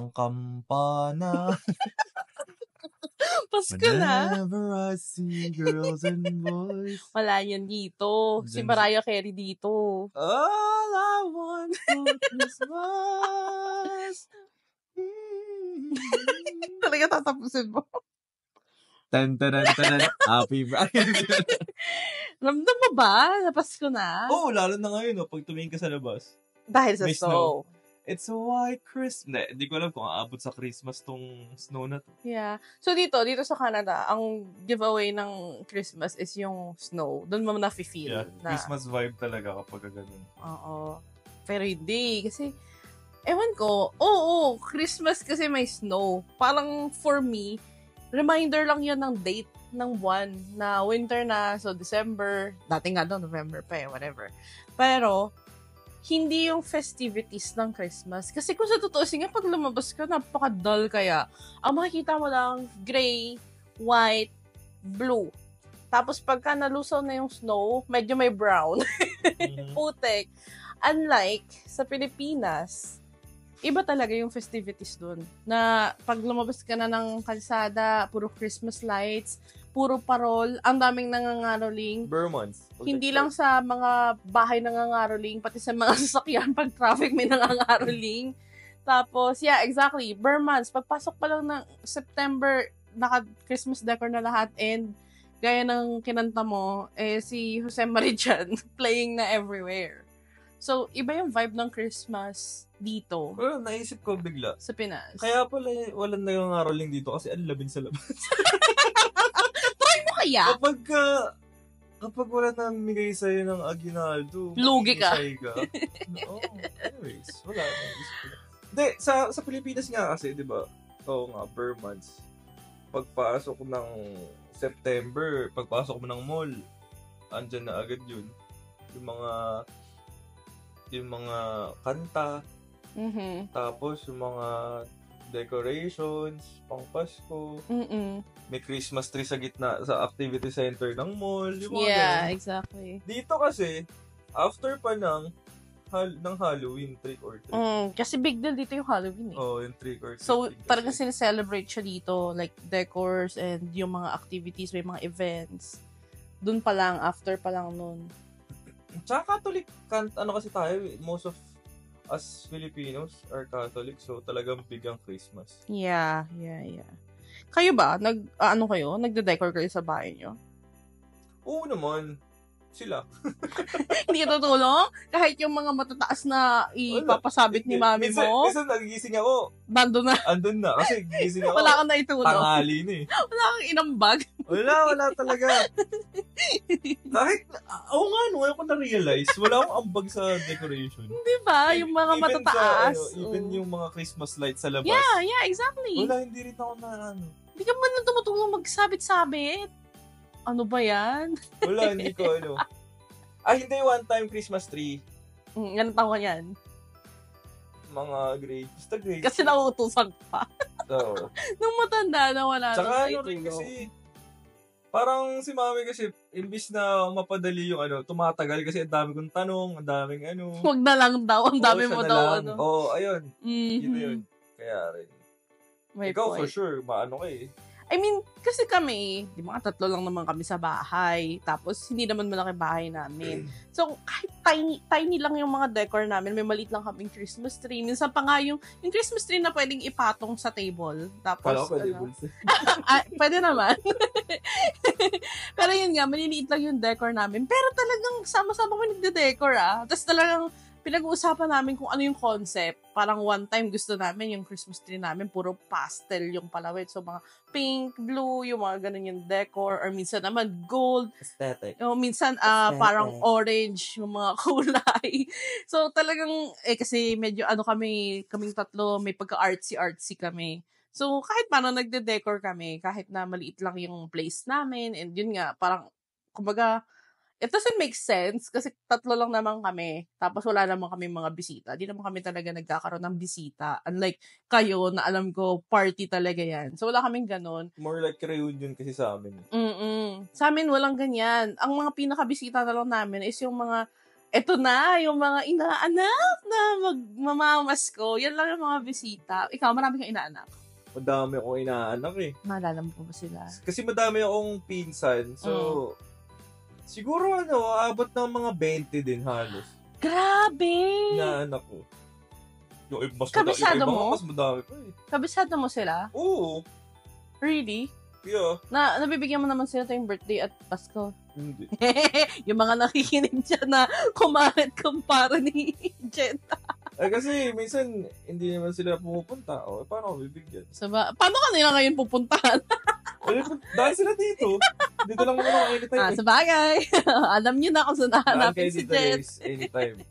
ng kampana. Pasko na. Whenever I see girls and boys. Wala yan dito. Si Mariah Carey dito. All I want for Christmas. Talaga tatapusin mo. Tan-tan-tan-tan. Happy birthday. Ramdam mo ba? Na Pasko na? Oo, lalo na ngayon, pag tumingin ka sa labas. Dahil sa May snow. It's a white Christmas. Hindi ko alam kung aabot sa Christmas tong snow na to. Yeah. So dito sa Canada, ang giveaway ng Christmas is yung snow. Doon mo na-feel. Yeah, na, Christmas vibe talaga kapag ganun. Oo. Pero hindi. Kasi, ewan ko, oo, Christmas kasi may snow. Parang for me, reminder lang yun ng date ng buwan na winter na. So, December. Dati nga doon, November pa whatever. Pero, hindi yung festivities ng Christmas. Kasi kung sa totoo, nga pag lumabas ka, napaka-dull kaya. Ang makikita mo lang, gray, white, blue. Tapos pagka nalusaw na yung snow, medyo may brown. Putek. Unlike sa Pilipinas, iba talaga yung festivities dun. Na pag lumabas ka na ng kalsada, puro Christmas lights, puro parol, ang daming nangangaroling. Burmans. Hindi lang sa mga bahay nangangaroling, pati sa mga sasakyan pag traffic may nangangaroling. Tapos, yeah, exactly. Burmans, pagpasok pa lang ng September, naka-Christmas decor na lahat and gaya ng kinanta mo, si Jose Marichan playing na everywhere. So, iba yung vibe ng Christmas dito. Well, naisip ko bigla. Sa Pinas. Kaya pala walang nangangaroling dito kasi ang labing sa labas. Try mo kaya? Kapag wala namigay sa'yo ng aginaldo, lugi ka. No, anyways, wala. Hindi, sa Pilipinas nga kasi, di ba? Oo nga, Burmans. Pagpasok ng September, pagpasok mo ng mall, andyan na agad yun. Yung mga kanta, tapos yung mga decorations, pang Pasko, may Christmas tree sa gitna, sa activity center ng mall, yung mga ganun. Exactly. Dito kasi, after pa ng Halloween, trick or treat. Kasi big deal dito yung Halloween yung trick or treat. So, talagang sineselebrate siya dito, like decors and yung mga activities, may mga events. Doon pa lang, after pa lang nun. Tsaka Catholic, kasi tayo, most of us Filipinos are Catholic, so talagang big ang Christmas. Yeah. Kayo ba? Nagde-decor kayo sa bahay nyo? Oo naman. Sila. Hindi ka tutulong? Kahit yung mga matataas na ipapasabit ni mami mo? Minsan nagigising ako. Andun na. Kasi gigising ako. Wala kang naitulong. Tanghali na Wala kang inambag. Wala talaga. Kahit, ngayon ko na-realize, wala akong ambag sa decoration. Di ba? Yung mga matataas. Even yung mga Christmas lights sa labas. Yeah, exactly. Wala, hindi rin ako na Hindi ka man tumutulong magsabit-sabit. Ano ba yan? Wala, hindi ko hindi, one time Christmas tree. Anong taon yan? Mga grade. Basta grade. Kasi nauutusan pa. Oo. Nung matanda na wala Tsaka rin kasi, parang si mami kasi, imbis na mapadali yung tumatagal kasi ang dami kong tanong, ang daming Huwag na lang daw, ang dami mo daw. Oo, ayun. Yun. Kaya rin. Ikaw point. For sure, maano ka I mean, kasi kami, di ba, 3 lang naman kami sa bahay. Tapos, hindi naman malaki bahay namin. So, kahit tiny lang yung mga decor namin. May maliit lang kaming Christmas tree. Minsan pa nga yung Christmas tree na pwedeng ipatong sa table. Tapos, pwede naman. Pero yun nga, maliliit lang yung decor namin. Pero talagang sama-sama kami nagde-decor Tapos talagang pinag-uusapan namin kung ano yung concept. Parang one time gusto namin yung Christmas tree namin, puro pastel yung palawit. So, mga pink, blue, yung mga ganun yung decor. Or minsan naman gold. Aesthetic. Minsan parang orange yung mga kulay. So, talagang, kasi medyo kaming tatlo, may pagka-artsy kami. So, kahit paano nagde-decor kami, kahit na maliit lang yung place namin. And yun nga, parang, kumbaga, it doesn't make sense kasi 3 lang naman kami. Tapos wala naman kami mga bisita. Di naman kami talaga nagkakaroon ng bisita. Unlike kayo na alam ko, party talaga yan. So wala kaming ganun. More like reunion kasi sa amin. Sa amin walang ganyan. Ang mga pinakabisita na lang namin is yung mga eto na, yung mga inaanak na magmamamas ko. Yan lang yung mga bisita. Ikaw, marami kang inaanak. Madami akong inaanak eh. Maalala mo pa ba sila? Kasi madami akong pinsan. So, siguro abot ng mga 20 din halos. Grabe! Na anak ko. Yung mas Kabisado mo? Mas madami pa eh. Kabisado mo sila? Oo. Really? Yeah. Nabibigyan mo naman sila tuwing birthday at Pasko. Hindi. Yung mga nakikinig dyan na kumalit kumpara ni Jenta. Kasi minsan, hindi naman sila pumupunta. O, paano ako bibigyan? Paano ka nila ngayon pupuntahan? Dahil sila dito. Dito lang muna ako anytime. Sabagay. Alam niyo na kung saan nahanapin si Jet. Anytime.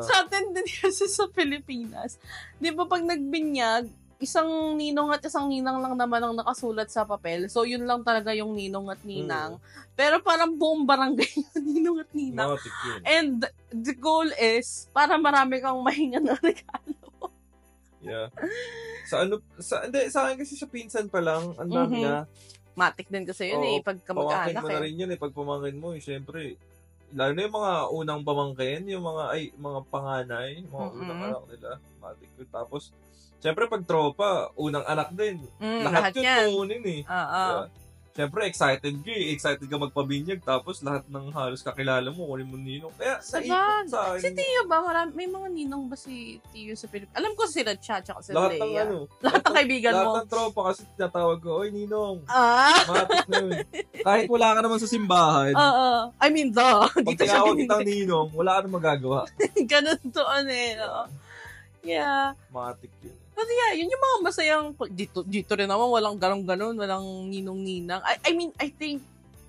Sa atin din kasi sa Pilipinas, di ba pag nagbinyag, isang ninong at isang ninang lang naman ang nakasulat sa papel. So, yun lang talaga yung ninong at ninang. Pero parang buong barangay yung ninong at ninang. And the goal is, para marami kang mahinga ng regalo. Yeah. Sa akin kasi sa pinsan pa lang, ang dami na. Matik din kasi yun pag kamag-anak mo na rin yun pag pamangkin mo syempre. Lalo na yung mga unang pamangkin, yung mga panganay, mga unang anak nila, matik yun. Tapos, syempre pag tropa, unang anak din. Lahat yun kunin eh. Syempre, excited ka magpabinyag, tapos lahat ng halos kakilala mo, kunin mo ninong. Kaya, naipot sa akin. Si Tio ba? May mga ninong ba si Tio sa Pilipinas? Alam ko sila tsaka sila Leia. Lahat ng kaibigan mo. Lahat ng tropa kasi tinatawag ko, oy, ninong. Matik na yun. Kahit wala ka naman sa simbahan. I mean, pag tinawag kitang ninong, wala ka naman magagawa. Ganun doon eh, no? Yeah. Matik yun. But yeah, yun yung mga masayang, dito rin naman, walang ganon-ganon, walang ninong-ninang. I mean, I think,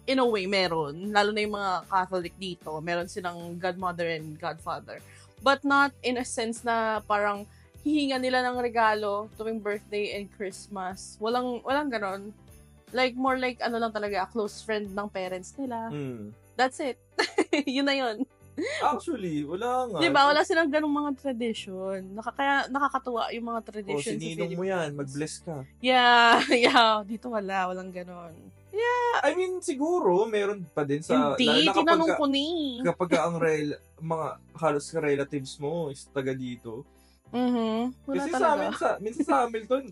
in a way, meron. Lalo na yung mga Catholic dito. Meron silang godmother and godfather. But not in a sense na parang hihinga nila ng regalo tuwing birthday and Christmas. Walang ganon. Like, more like, lang talaga, a close friend ng parents nila. That's it. Yun na yun. Actually, wala nga. Diba, wala silang ganung mga tradition. Kaya nakakatuwa yung mga tradition sa Philippines. Mo yan, mag-bless ka. Yeah, dito walang ganon. Yeah. I mean, siguro, meron pa din sa... Hindi, tinanong ko ni. Kapag ang mga halos relatives mo is taga dito. Wala kasi talaga. minsan sa Hamilton,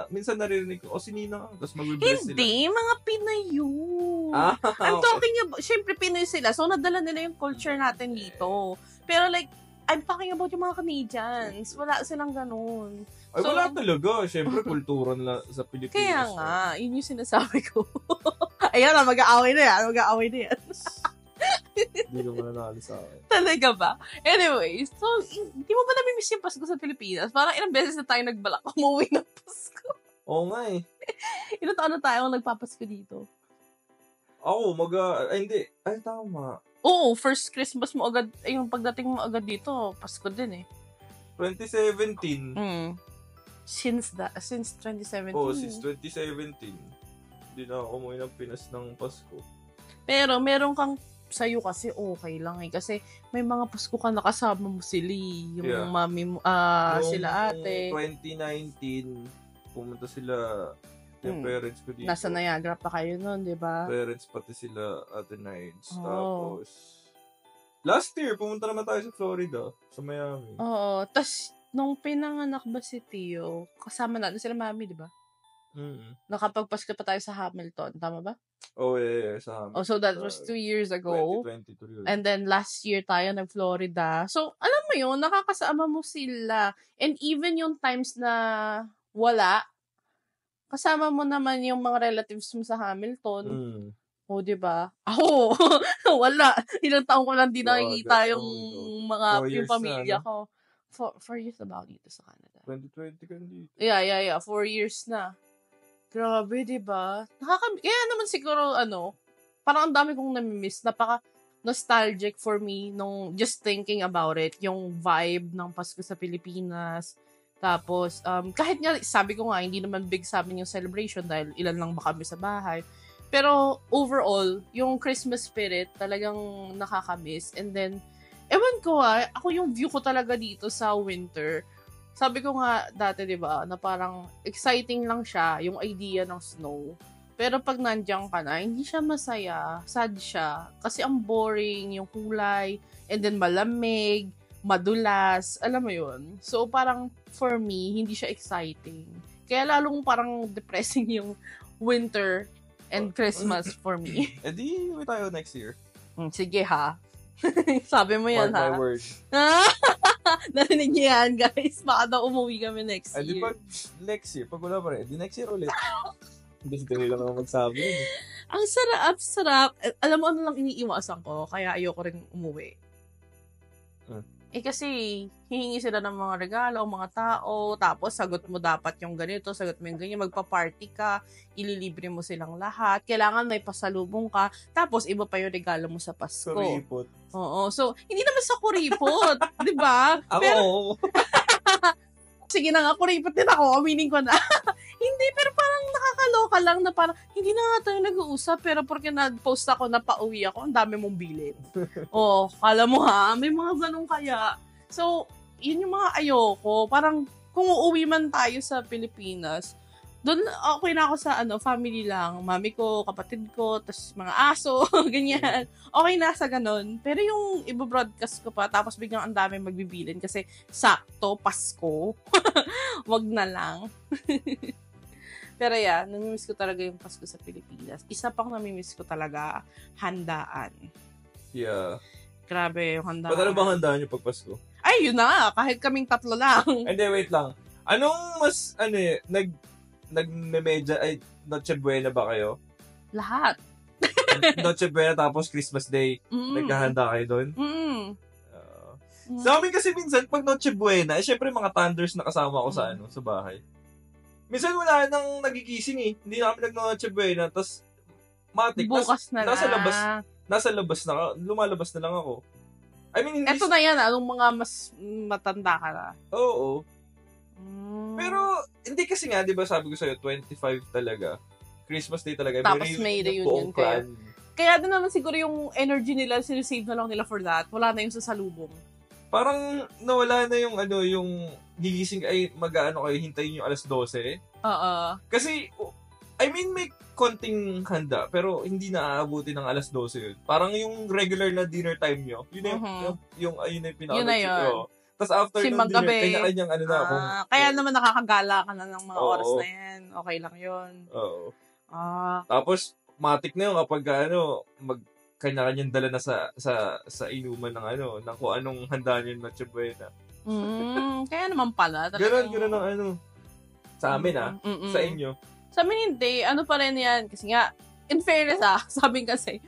minsan naririnig ko, si Nina, tapos mag-bless sila. Hindi, mga Pinoy yun. I'm talking about, syempre Pinoy sila, so nadala nila yung culture natin dito. Pero like, I'm talking about yung mga Canadians. Wala silang ganun. Ay, wala talaga. Syempre, kultura nila sa Pilipinas. Kaya nga, yun yung sinasabi ko. Ayun na, mag-aaway na yan. Hindi ko mananalo sa akin. Talaga ba? Anyways, so, hindi mo ba namimiss yung Pasko sa Pilipinas? Parang ilang beses na tayo nagbalak umuwi ng Pasko. Oo nga eh. Ilang taon na tayo nagpapasko dito? Ako, hindi. Ay, tama. Oo, first Christmas mo agad, yung pagdating mo agad dito, Pasko din eh. 2017. Since 2017. Oo, since 2017. Hindi na ako umuwi ng Pinas ng Pasko. Pero, meron kang sa'yo kasi okay lang eh. Kasi may mga Pasko ka nakasama mo sila. Yung mami mo, sila ate. 2019, pumunta sila, yung parents ko dito. Nasa Niagara pa kayo nun, di ba? Parents pati sila, ate Nides. Tapos, last year, pumunta naman tayo sa Florida, sa Miami. Oo. Tapos, nung pinanganak ba si Tio, kasama natin sila mami, di ba? Nakapagpasko pa tayo sa Hamilton. Tama ba? Oh, yeah, sa Hamilton. So that was 2 years ago. 2022 yun. And then last year tayo nag-Florida. So, alam mo yun, nakakasama mo sila. And even yung times na wala, kasama mo naman yung mga relatives mo sa Hamilton. O, diba? Ako, wala. Ilang taon ko lang din nakikita yung yung pamilya ko. 4 years na ba dito sa Canada? 2020 ka dito. Yeah. 4 years na. Grabe, diba? Kaya naman siguro, parang ang dami kong namimiss. Napaka-nostalgic for me nung just thinking about it. Yung vibe ng Pasko sa Pilipinas. Tapos, kahit nga, sabi ko nga, hindi naman big sa amin yung celebration dahil ilan lang ba kami sa bahay. Pero, overall, yung Christmas spirit talagang nakakamiss. And then, ewan ko ako yung view ko talaga dito sa winter. Sabi ko nga dati, di ba, na parang exciting lang siya, yung idea ng snow. Pero pag nandiyan ka na, hindi siya masaya. Sad siya. Kasi ang boring, yung kulay, and then malamig, madulas, alam mo yun. So, parang for me, hindi siya exciting. Kaya lalong parang depressing yung winter and Christmas for me. Eh di, uwi tayo next year. Sige ha. Sabi mo yan Mark ha. my word. Narinig niyo yan, guys. Baka daw umuwi kami next Eh di year. pag next year, pag wala pa rin, di next year ulit. Gusto nila naman magsabi. Ang sarap. Alam mo ano lang iniiwasan ko, kaya ayoko rin umuwi. Kasi hihingi sila ng mga regalo, mga tao, tapos sagot mo dapat yung ganito, sagot mo yung ganyan, magpa-party ka, ililibre mo silang lahat, kailangan may pasalubong ka, tapos iba pa yung regalo mo sa Pasko. Kuripot. Oo. So, hindi naman sa kuripot, di ba? Ako, Sige na nga, kuripot din ako, aminin ko na. Hindi, pero parang nakakaloka lang na parang, hindi na nga tayo nag-uusap, pero porque nag-post ako na pauwi ako, ang dami mong bilin. Kala mo ha, may mga ganun kaya. So, yun yung mga ayoko. Parang, kung uuwi man tayo sa Pilipinas, doon okay na ako sa family lang. Mami ko, kapatid ko, tas mga aso, ganyan. Okay na sa ganun. Pero yung i-broadcast ko pa, tapos biglang ang dami magbibilin kasi sakto, Pasko. Wag na lang. Pero namimiss ko talaga yung Pasko sa Pilipinas. Isa pang namimiss ko talaga, handaan. yeah. Grabe yung handaan. Ba't ano bang handaan niyo pag Pasko? Ay, yun na. Kahit kaming tatlo lang. Hindi, wait lang. Anong mas, nag-medya, ay, Noche Buena ba kayo? Lahat. Noche Buena tapos Christmas Day, naghahanda kayo doon? Sa amin kasi minsan, pag Noche Buena, syempre mga thunders na kasama ko sa bahay. Minsan wala nang nagigising eh. Hindi na kami nag-Noche Buena, tapos matik. Bukas na Nasa labas na, lumalabas na lang ako. I mean, hindi... Eto na yan, anong mga mas matanda ka na? Oo. Pero, hindi kasi nga, di ba sabi ko sa'yo, 25 talaga. Christmas Day talaga. Tapos may reunion kayo. Kaya din naman siguro yung energy nila, sinisave na lang nila for that. Wala na yung sasalubong. Parang nawala na yung yung gigising ay mag-ano kayo, hintayin yung alas 12. Oo. Kasi, I mean, may konting handa, pero hindi na aabuti ng alas 12 yun. Parang yung regular na dinner time nyo, yun na yung pinaka- Yun na yun. Tapos after ng dinner, kanya-kanyang kaya naman nakakagala ka na ng mga oras na yan. Okay lang yun. Oo. Tapos, matik na yun kapag kanya-kanyang dala na sa inuman ng ng kung anong handa nyo na Chibuena. Kaya naman pala. Ganun ang sa amin sa inyo. Sa amin hindi, pa rin yan. Kasi nga, in fairness sabi kasi,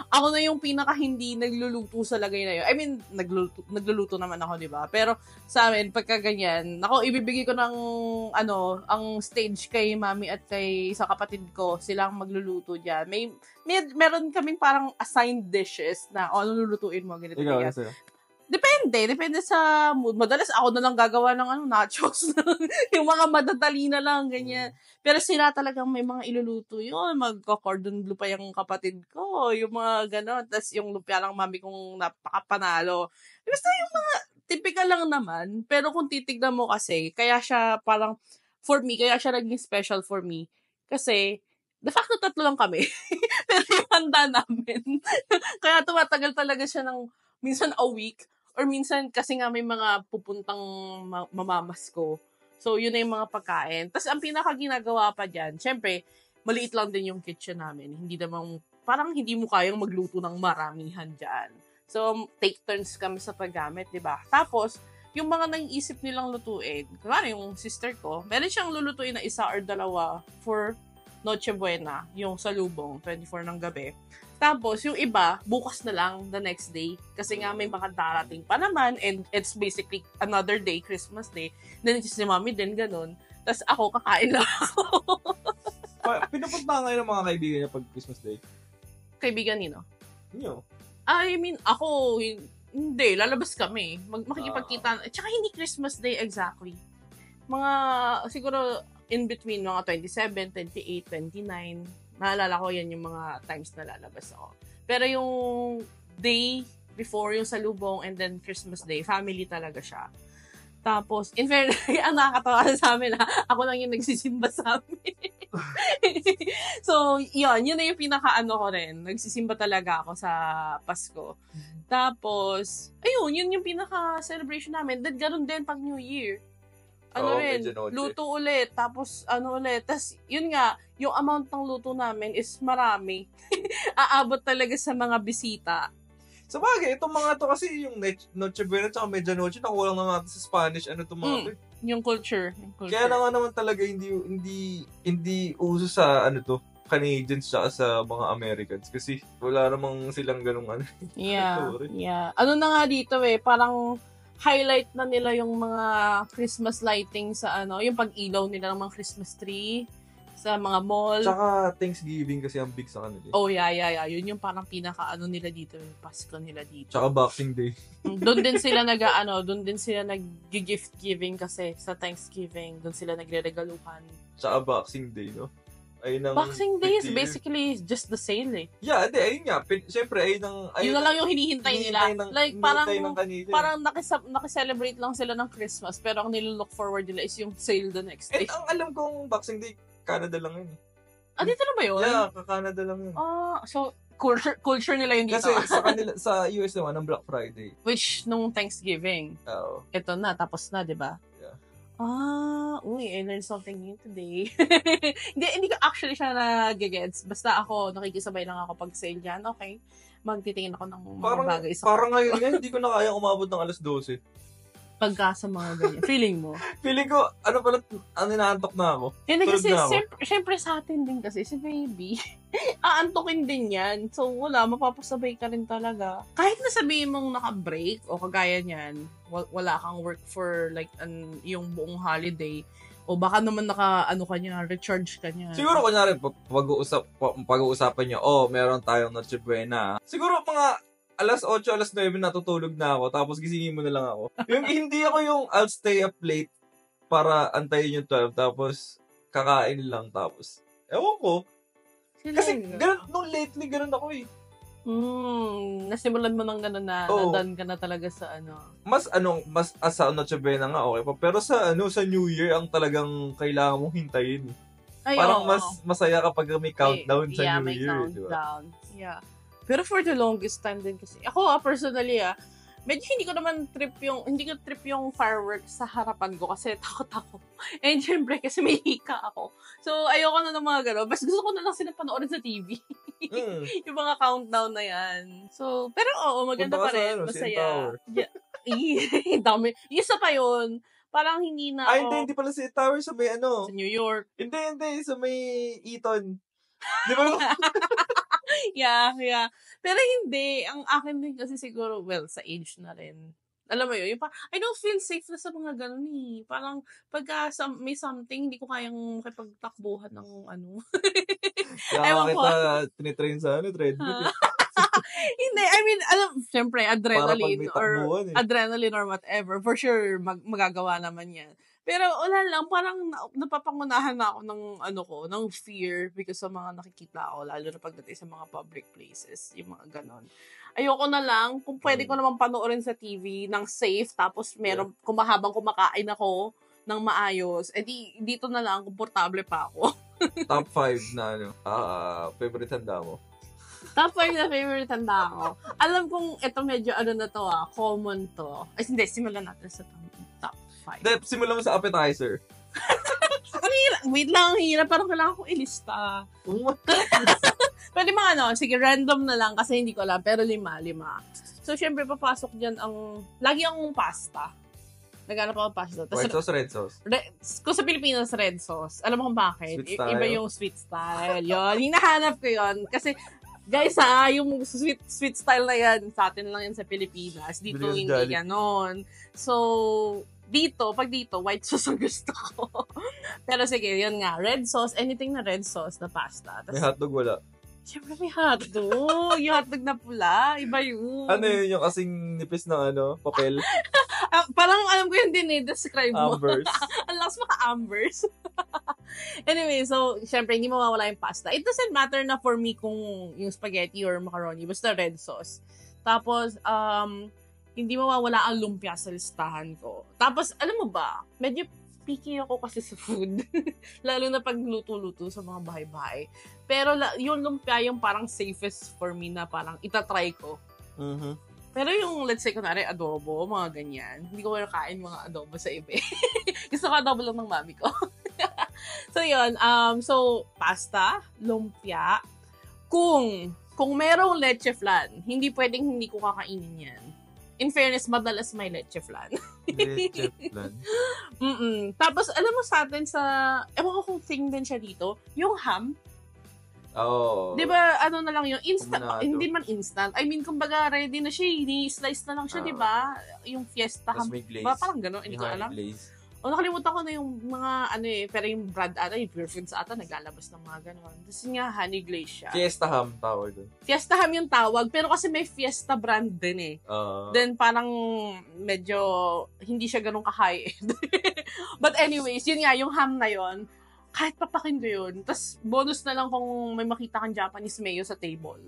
ako na yung pinaka hindi nagluluto sa lagay na yun. I mean, nagluluto naman ako, di ba? Pero sa amin, pagka ganyan, ibibigay ko ng, ang stage kay mami at sa kapatid ko, silang magluluto dyan. Meron kaming parang assigned dishes na, ano lulutuin mo, ganito. Ikaw, Depende sa mood. Madalas ako na lang gagawa ng nachos. Yung mga madadali na lang, ganyan. Pero sila talagang may mga iluluto yun. Magko-cordon bleu pa yung kapatid ko. Yung mga gano'n. Tapos yung lumpia lang mami kong napakapanalo. Basta yung mga typical lang naman. Pero kung titignan mo kasi, kaya siya parang, for me, kaya siya naging special for me. Kasi, the fact na tatlo lang kami. Pero yung handa namin. Kaya tumatagal talaga siya ng minsan a week. Or minsan, kasi nga may mga pupuntang mamamas ko. So, yun na yung mga pagkain. Tapos, ang pinaka-ginagawa pa dyan, syempre, maliit lang din yung kitchen namin. Parang hindi mo kayang magluto ng maramihan dyan. So, take turns kami sa paggamit, di ba? Tapos, yung mga naiisip nilang lutuin, kunwari yung sister ko, meron siyang lulutuin na isa or dalawa for Noche Buena, yung salubong, 24 ng gabi. Tapos, yung iba, bukas na lang, the next day. Kasi nga, may mga darating pa naman, and it's basically another day, Christmas Day. Then, si mami din, ganun. Tapos ako, kakain lang ako. Pinupunta ngayon ng mga kaibigan niya pag Christmas Day? Kaibigan nino? Niyo? I mean, ako, hindi, lalabas kami. Makikipagkita. Tsaka hindi Christmas Day exactly. Mga, siguro, in between, mga 27, 28, 29, naalala ko yan yung mga times na lalabas ako. Pero yung day before, yung salubong, and then Christmas Day, family talaga siya. Tapos, in fairness, ang nakakatawa sa amin ako lang yung nagsisimba sa amin. So, yun na yung pinaka-ano ko rin. Nagsisimba talaga ako sa Pasko. Tapos, ayun, yun yung pinaka-celebration namin. Then, ganun din pag New Year. Luto ulit. Tapos, Tapos, yun nga, yung amount ng luto namin is marami. Aabot talaga sa mga bisita. Sa bagay, itong mga to kasi yung Noche Buena at Medianoche, nakuha lang naman sa Spanish, mga to. Yung culture. Kaya naman talaga hindi uso sa Canadians tsaka sa mga Americans kasi wala namang silang ganung Yeah. Ano na nga dito parang highlight na nila yung mga Christmas lighting sa yung pag-ilaw nila ng mga Christmas tree sa mga mall. Tsaka Thanksgiving kasi ang big sa kanila. Oh, yeah. Yun yung parang nila dito, yung Pasko nila dito. Tsaka Boxing Day. Doon din sila nag-gift giving kasi sa Thanksgiving. Doon sila nagre-regaluhan. Tsaka Boxing Day, no? Boxing Day is basically just the sale Yeah, ayun nga. Siyempre, yun na lang yung hinihintay nila. Parang nakiselebrate lang sila ng Christmas pero ang nililook forward nila is yung sale the next day. And ang alam kong Boxing Day, Canada lang yun. Dito na ba yun? Yeah, Canada lang yun. So, culture nila yun dito. Kasi sa US naman, ang Black Friday. Which, nung Thanksgiving. Oo. Ito na, tapos na, di ba? Yeah. I learned something new today. hindi ko actually siya nag-gets. Basta ako, nakikisabay lang ako pag sale dyan. Okay. Magtitingin ako ng mga bagay. Parang ngayon hindi ko na kaya umabot ng alas 12. Pagka sa mga ganyan. Feeling mo? Feeling ko, inaantok na ako. Yan kasi, syempre sa atin din kasi, si baby, aantokin din yan. So, mapapasabay ka rin talaga. Kahit na sabihin mong naka-break o kagaya niyan, wala kang work for like yung buong holiday, o baka naman recharge ka niya. Siguro, kunyari, pag-uusapan nyo, meron tayong Noche Buena. Siguro, mga alas 8, alas 9 natutulog na ako, tapos gisingin mo na lang ako. Hindi ako yung I'll stay up late para antayin yung 12, tapos kakain lang, tapos ewan ko. Kasi nung lately, ganun ako Nasimulan mo ng ganun na done ka na talaga sa Mas sa Noche Buena nga okay pa, pero sa New Year ang talagang kailangan mong hintayin. Parang mas masaya kapag may countdown sa New Year. May countdown. Diba? Yeah. Pero for the longest time din kasi, ako personally medyo hindi ko trip yung fireworks sa harapan ko kasi takot ako. And syempre, kasi may hika ako. So, ayoko na ng mga gano'n. Mas gusto ko na lang sila panoorin sa TV. Yung mga countdown na yan. So, pero maganda pa rin. Masaya. Dami. Isa pa yun. Parang hindi na hindi pala si Tower sa may Sa New York. Hindi. Sa may Eton. Di ba? Yeah. Pero hindi. Ang akin din kasi siguro, sa age na rin. Alam mo yun, I don't feel safe na sa mga ganun Parang, pagka may something, hindi ko kayang makipagtakbuhan ng Kaya kita tinitrain sa treadmill. Hindi, syempre, adrenaline or whatever. For sure, magagawa naman yan. Pero wala lang, parang napapangunahan na ako ng fear because sa mga nakikita ko, lalo na pagdating sa mga public places, yung mga ganon. Ayoko na lang, kung pwede ko naman panoorin sa TV ng safe, tapos habang kumakain ako ng maayos, dito na lang, komportable pa ako. Top 5 na favorite handa mo? Top 5 na favorite handa ko. Alam kong ito medyo common to. Hindi, simulan natin sa top 5. Simulan mo sa appetizer. Wait lang, hirap. Parang kailangan kong ilista. Pwede mga sige, random na lang kasi hindi ko alam. Pero 5. So, syempre, papasok dyan lagi ang pasta. Naghanap ako pasta. White sauce, red sauce? Kung sa Pilipinas, red sauce. Alam mo kung bakit? Sweet style. Iba yung sweet style. Yun. Hinahanap ko yun. Kasi, guys yung sweet style na yan, sa atin lang yan sa Pilipinas. Dito hindi ganon. So, pag dito, white sauce ang gusto ko. Pero sige, yun nga. Red sauce, anything na red sauce na pasta. May hotdog wala? Siyempre may hotdog. Yung hotdog na pula, iba yun. Ano yun, yung kasing nipis ng papel? Parang alam ko yung describe mo. Ambers. Ang lakas maka-ambers. Anyway, so, syempre, hindi mawawala yung pasta. It doesn't matter na for me kung yung spaghetti or macaroni, basta red sauce. Tapos, hindi mawawala ang lumpia sa listahan ko. Tapos, alam mo ba, medyo picky ako kasi sa food. Lalo na pag luto-luto sa mga bahay-bahay. Pero yung lumpia yung parang safest for me na parang itatry ko. Mhm. Pero yung, let's say, kunwari, adobo, mga ganyan. Hindi ko nakain mga adobo sa iba. Gusto ko adobo lang ng mami ko. So, yun. So, pasta, lumpia. Kung merong leche flan, hindi pwedeng hindi ko kakainin yan. In fairness, madalas may leche flan. Leche flan. Tapos, alam mo sa atin ewan ko kung thing din siya dito, yung ham. Oo. Di ba, ano na lang yung instant, Kuminado. hindi man instant. I mean, kumbaga, ready na siya, ni-slice na lang siya, di ba? Yung fiesta Tapos ham. may glaze. Ba, parang gano'n, hindi Yung ko honey alam. glaze. O, nakalimutan ko na yung mga, pero yung brand ata, yung Pure Foods ata, naglalabas ng mga gano'n. Tapos yun nga, honey glaze siya. Fiesta ham tawag doon. Fiesta ham yung tawag, pero kasi may Fiesta brand din eh. Then parang medyo hindi siya ganun ka-high-end. But anyways, yun nga, yung ham na yun, kahit papakin ko yun. Tapos bonus na lang kung may makita kang Japanese mayo sa table.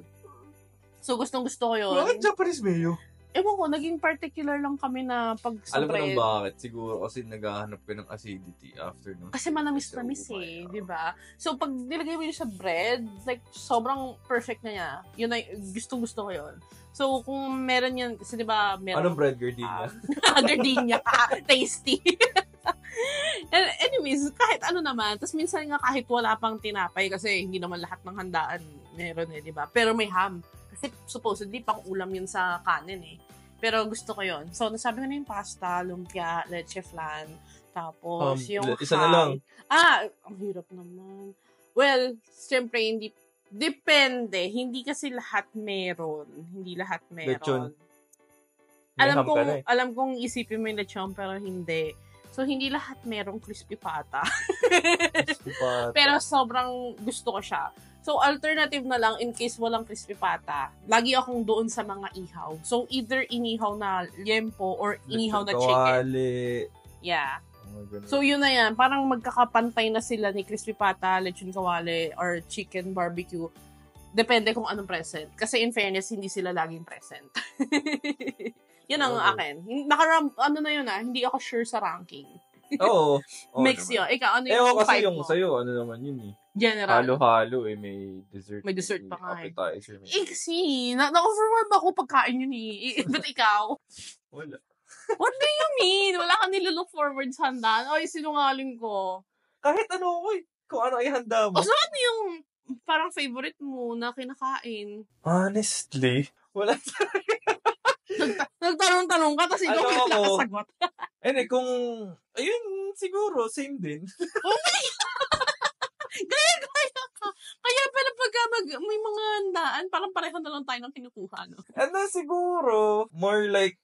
So gustong-gusto ko yun. Bakit Japanese mayo? Ewan ko, naging particular lang kami na pag sa Alam mo bread. nang bakit? Siguro kasi naghahanap ka ng acidity after no. Kasi manamis-namis eh, di ba? So, pag nilagay mo yun sa bread, like, sobrang perfect na niya. Yun ay, gustong-gusto ko yun. So, kung meron yan, kasi di ba, meron... Anong bread, gardenia? Gardenia. Tasty. And anyways, kahit ano naman, tapos minsan nga kahit wala pang tinapay, kasi hindi naman lahat ng handaan meron eh, di ba? Pero may ham. Kasi supposedly, pang ulam yun sa kanin eh. Pero gusto ko yun. So, nasabi ko na yung pasta, lumpia, leche flan, tapos yung isa na lang. Ang hirap naman. Well, siyempre, hindi, depende. Hindi kasi lahat meron. Hindi lahat meron. Lechon. May ham ka na eh. Alam kong isipin mo yung lechon, pero hindi. So, hindi lahat merong crispy pata. Crispy pata. Pero sobrang gusto ko siya. So, alternative na lang, in case walang crispy pata, lagi akong doon sa mga ihaw. So, either inihaw na liempo or inihaw na chicken. Kawali. Yeah. Oh, So, yun na yan. Parang magkakapantay na sila ni crispy pata, lechon kawali, or chicken barbecue. Depende kung anong present. Kasi in fairness, hindi sila laging present. Yun ang akin. Ano na yun hindi ako sure sa ranking. Oo. Mix naman. yun. Ikaw, ano yung kasi five yung mo? sa'yo, ano naman yun eh. General. Halo-halo eh, may dessert. May dessert pa nga eh. Appetizer. Kasi, na-overwhelm ako pagkain yun eh. But ikaw? Wala. What do you mean? Wala ka nililook forward sa handaan? Ay, sinungaling ko. Kahit ano ko eh. Kung ano ay handa mo. O, so ano yung parang favorite mo na kinakain? Honestly, wala Nagtanong-tanong ka, tapos ikaw Ano ka nakasagot. kung, ayun, siguro, same din. Gaya ka. Kaya pala pagka may mga handaan, parang pareho na lang tayo ng kinukuha, no? Siguro, more like,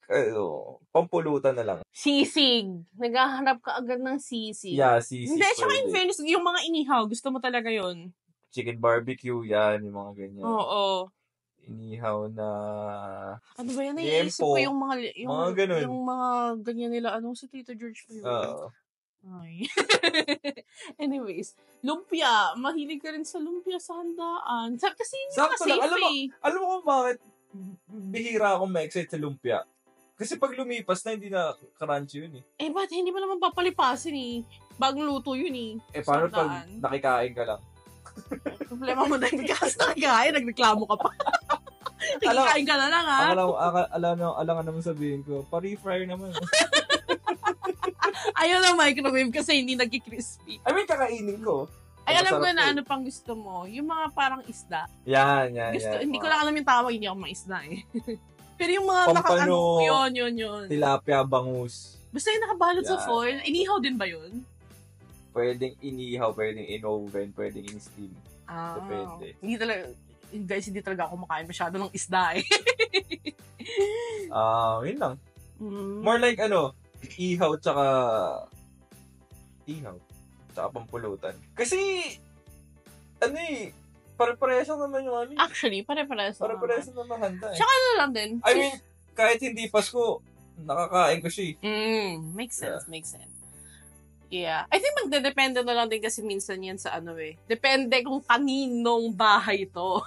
pampulutan na lang. Sisig. Naghahanap ka agad ng sisig. Yeah, sisig. Hindi, tsaka in pwede. fairness, yung mga inihaw, gusto mo talaga yun. Chicken barbecue, yan, yung mga ganyan. Oo. Inihaw na... Ano ba yan? Liempo. Naiisip ko yung mga... Mga ganun. Yung mga ganyan nila. Anong si Tito George pa yun? Ay. Anyways, lumpia. Mahilig ka rin sa lumpia sa handaan. Kasi hindi ka Sakto lang. safe Alam mo kung bakit bihira akong ma-excite sa lumpia? Kasi pag lumipas na, hindi na crunchy yun eh. ba't hindi mo naman papalipasin eh? Bagong luto yun eh. Paano Sa pag handaan. nakikain ka lang? Problema mo na hindi ka kasi nakikain. Nagreklamo ka pa. Nakikain ka na lang ha. Alangan naman sabihin ko, pa-refryer naman. Ayaw na microwave kasi hindi nagki-crispy. I mean, kakainin ko. Ay, alam ko Masarap na eh. ano pang gusto mo. Yung mga parang isda. Yan. Hindi ko lang alam yung tawag, hindi ako maisda eh. Pero yung mga Pampano, yun. tilapia, bangus. Basta yung nakabalot sa Yan. foil, inihaw din ba yun? Pwedeng inihaw, pwedeng in-oven, pwedeng in-steam. Depende. Hindi talaga, guys, hindi talaga ako makain masyado ng isda eh. Yun lang. More like ihaw tsaka pampulutan. Kasi, pare-pareso naman yung Actually, pare-pareso. Pare-pareso naman handa eh. Tsaka ano lang din. I mean, kahit hindi Pasko, nakakain ko siya Makes sense. Yeah. I think magdedepende na lang din kasi minsan yan sa Depende kung kaninong bahay to.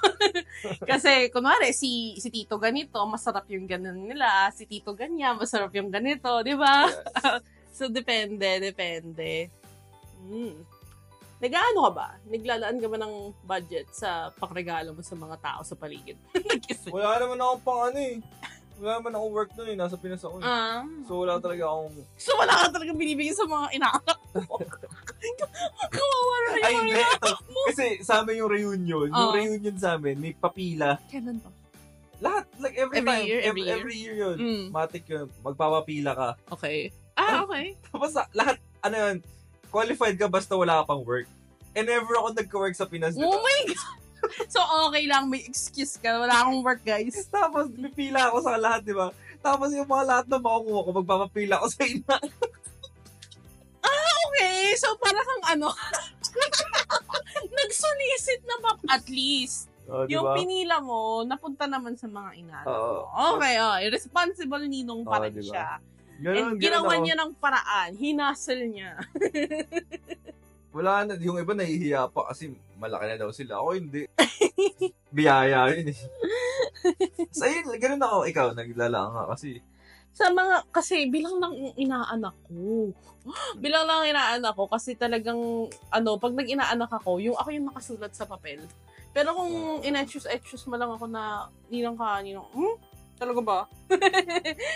Kasi, kunwari, si Tito ganito, masarap yung ganun nila. Si Tito ganyan, masarap yung ganito. Di ba? Yes. So, depende. Nag-ano ka ba? Naglalaan ka ba ng budget sa pangregalo mo sa mga tao sa paligid? Wala naman akong wala naman akong work doon nasa Pinas ako So, wala talaga akong... So, wala ka talaga binibigyan sa mga inaanak mo? Kawawa na Ay, yung hindi. Kasi sa amin yung reunion. Yung reunion sa amin, may papila. Kailan pa? Lahat. Like every time. Year? Every year yun. Matik yun. Magpapapila ka. Okay. Okay. Tapos lahat, yun, qualified ka basta wala ka pang work. And never ako nagka-work sa Pinas. Oh my God! So, okay lang. May excuse ka. Wala akong work, guys. Tapos, pipila ako sa lahat, di ba? Tapos, yung mga lahat na makukuha ko, magpapapila ako sa ina. Okay. So, para kang nag-solicit na ba? At least. Diba? Yung pinila mo, napunta naman sa mga inanak mo. Okay, responsible ninong pa rin diba? siya. Ganun, And ginawa niya ng paraan. Hinasel niya. Wala na. Yung iba nahihiya pa kasi malaki na daw sila. Ako hindi. Biyaya yun eh. So, yun, ganun ako. Ikaw, naglalaan ka kasi. Kasi bilang lang inaanak ko. Bilang lang inaanak ko kasi talagang, pag nag-inaanak ako yung nakasulat sa papel. Pero kung in-excuse mo lang ako na, ninang, talaga ba?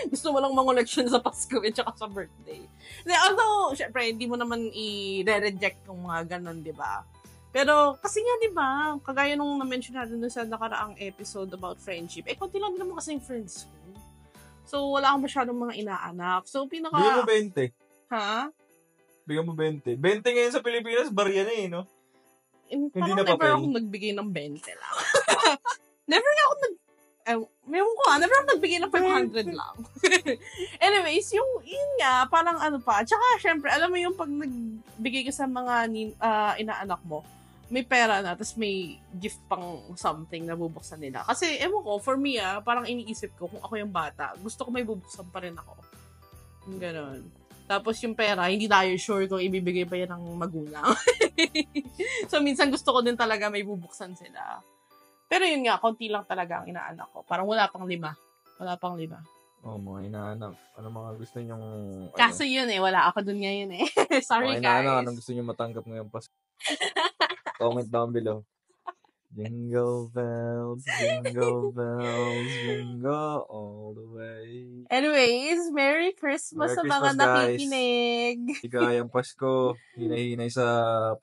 Gusto mo lang mangoleksyon sa Pasko at saka sa birthday. Although, syempre, hindi mo naman i-reject yung mga ganun, di ba? Pero, kasi nga, di ba, kagaya nung na-mention natin sa nakaraang episode about friendship, konti lang din naman kasi yung friends ko. So, wala akong masyadong mga inaanak. So, Bigyan mo 20. Ha? Bigyan mo 20. 20 ngayon sa Pilipinas, barya na no? Hindi na never akong nagbigay ng 20 lang. Never ako nagbigay ng 500 lang. Anyways, yun nga, parang Tsaka, syempre, alam mo yung pag nagbigay ka sa mga inaanak mo, may pera na, tapos may gift pang something na bubuksan nila. Kasi, ewan ko, for me, parang iniisip ko, kung ako yung bata, gusto ko may bubuksan pa rin ako. Ganon. Tapos yung pera, hindi tayo sure kung ibibigay pa yan ng magulang. So, minsan gusto ko din talaga may bubuksan sila. Pero yun nga, konti lang talaga ang inaanak ko. Parang wala pang 5. Wala pang 5. Mga inaanak. Ano mga gusto nyong... Kaso yun wala ako dun ngayon Sorry, guys. Inaanak, anong gusto nyong matanggap ngayong Pasko? Comment down below. Jingle bells, jingle all the way. Anyways, Merry Christmas sa mga nakikinig. Ligayang Pasko, hinay-hinay sa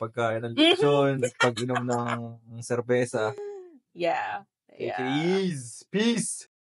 pagkain ng lechon, pag-inom ng serbesa. Yeah. Take it easy. Peace!